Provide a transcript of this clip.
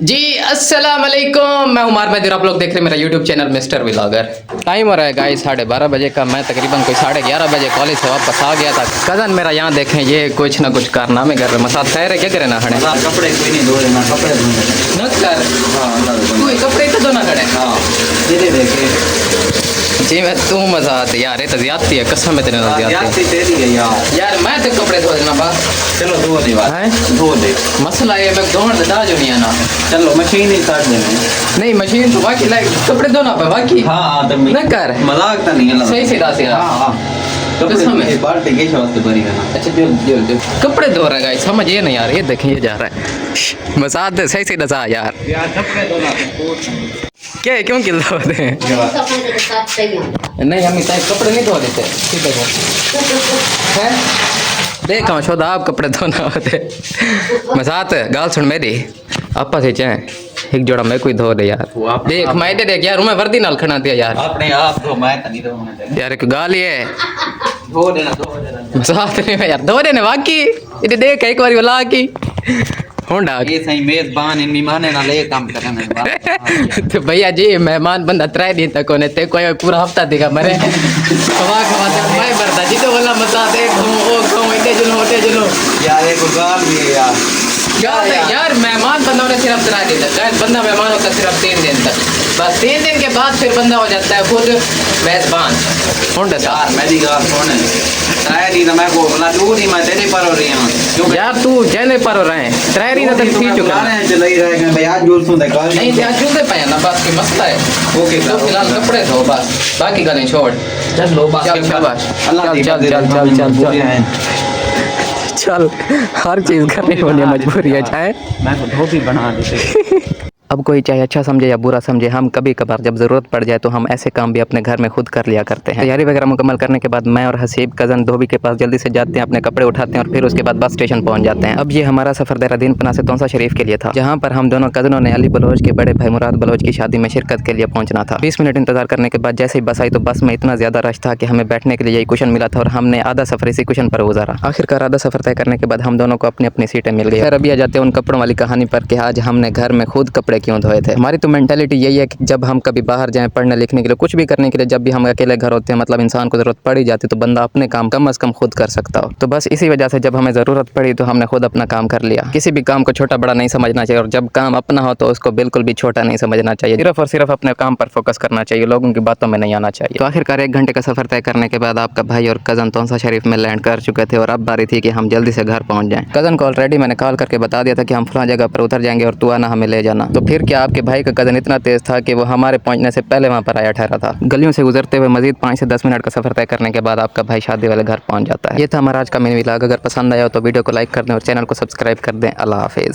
जी अस्सलाम वालेकुम, मैं उमर मेहदी, आप लोग देख रहे हैं मेरा YouTube channel mister vlogger. Time हो रहा है गाइस 12:30 बजे का। मैं तकरीबन कोई 11:30 बजे कॉलेज से वापस आ गया था। कज़न मेरा यहाँ देखें, ये कुछ ना कुछ कारनामे कर रहे। मसाद खैर है, क्या करे ना खड़े कपड़े कोई नहीं धो रहे ना, कपड़े धोने न कर कोई कपड़े तो धो ना खड़े। हाँ ये देखे जी मैं तू मजा आती यार, ये तो ज्यादती है, कसम है तेरे नाल ज्यादती तेरी है यार। यार। मैं तो कपड़े धो देना बस। चलो धो दे बात, हैं? धो दे। मसला ये मैं धोने दे जो नहीं आना। चलो मशीन ही काट देंगे। नहीं मशीन तो बाकी लाइक कपड़े धोना पे बाकी। हाँ तो न कर मजाक तो नहीं है। सही सीधा सीधा। हाँ कपड़े बाल्टी के वास्ते भरी है ना। अच्छा जो कपड़े धो रहा है गाइस, समझ ये नहीं यार। ये देखें ये जा रहा है मसाद दे सही सीधा सा यार। कपड़े धोना क्या है, क्यों किल होते हैं? नहीं हम इतना कपड़े नहीं धो देते। ठीक है हैं? देख हम शोधा आप कपड़े धोना होते मसाद गाल सुन मेरी आपा से चाहे एक जोड़ा मैं कोई धो दे यार। देख मैं देख यार, मैं वर्दी नाल खड़ा दिया यार। अपने आप धो, मैं तो नहीं धोने यार एक गाल ये धो देना साथ नहीं यार, धो देने बाकी इधर देख एक बार बुला की होंडा ये सही मेजबान इन मेहमान ना ले काम करने। तो भैया जी मेहमान बंदा 3 दिन तक होने ते कोई पूरा हफ्ता देगा मरे खवा खवा ते मैं भरता जी तो बोला मत दे घूम इतने जुनो यार एक गाल भी है यार मेहमान बंदा होने सिर्फ 3 दिन तक। शायद बंदा मेहमान होता सिर्फ 3 दिन तक, बस 3 दिन के बाद फिर बंदा हो जाता है खुद मेजबान। होंडा यार मेरी गाल सुन, शायद ही ना मैं को बोला तू नहीं, मैं तेरे पर हो रही हूं क्यों यार तू जने पर हो रहे हैं 3 दिन तक ठीक चुका है। चल ही रहेगा भाई, आज जोर सुन दे गाल नहीं यार चूते पे ना बस की मसला है। ओके तो फिलहाल कपड़े धो बस, बाकी का नहीं छोड़। चल लो बस चल शाबाश चल हर चीज करने वाली मजबूरी है चाहे मैं तो धोबी बना देते। अब कोई चाहे अच्छा समझे या बुरा समझे, हम कभी कभार जब ज़रूरत पड़ जाए तो हम ऐसे काम भी अपने घर में खुद कर लिया करते हैं। तैयारी वगैरह मुकम्मल करने के बाद मैं और हसीब कज़न धोबी के पास जल्दी से जाते हैं, अपने कपड़े उठाते हैं और फिर उसके बाद बस स्टेशन पहुंच जाते हैं। अब ये हमारा सफ़र देहरादून पना से तौसा शरीफ के लिए था, जहाँ पर हम दोनों कज़नों ने अली बलोच के बड़े भाई मुराद बलोच की शादी में शिरकत के लिए पहुंचना था। 20 मिनट इंतजार करने के बाद जैसे ही बस आई तो बस में इतना ज़्यादा रश था कि हमें बैठने के लिए यही कुशन मिला था और हमने आधा सफ़र इसी कुशन पर गुजारा। आखिरकार आधा सफ़र तय करने के बाद हम दोनों को अपनी अपनी सीटें मिल गई। फिर अभी आ जाते हैं उन कपड़ों वाली कहानी पर कि आज हमने घर में खुद कपड़े क्यों धोए थे। हमारी तो मेंटालिटी यही है कि जब हम कभी बाहर जाएं पढ़ने लिखने के लिए, कुछ भी करने के लिए, जब भी हम अकेले घर होते हैं, मतलब इंसान को ज़रूरत पड़ ही जाती तो बंदा अपने काम कम अज़ कम खुद कर सकता हो। तो बस इसी वजह से जब हमें ज़रूरत पड़ी तो हमने खुद अपना काम कर लिया। किसी भी काम को छोटा बड़ा नहीं समझना चाहिए और जब काम अपना हो तो उसको बिल्कुल भी छोटा नहीं समझना चाहिए। सिर्फ और सिर्फ अपने काम पर फोकस करना चाहिए, लोगों की बातों में नहीं आना चाहिए। तो आखिरकार 1 घंटे का सफ़र तय करने के बाद आपका भाई और कज़न तौसा शरीफ में लैंड कर चुके थे और अब बारी थी कि हम जल्दी से घर पहुँच जाएँ। कज़न को ऑलरेडी मैंने कॉल करके बता दिया था कि हम फलां जगह पर उतर जाएंगे और तू आना हमें ले जाना। तो फिर क्या आपके भाई का कज़न इतना तेज़ था कि वो हमारे पहुंचने से पहले वहां पर आया ठहरा था। गलियों से गुजरते हुए मजीद 5 से 10 मिनट का सफर तय करने के बाद आपका भाई शादी वाले घर पहुंच जाता है। ये था हमारा आज का मिनी व्लॉग। अगर पसंद आया हो तो वीडियो को लाइक कर दें और चैनल को सब्सक्राइब कर दें। अल्लाह हाफिज़।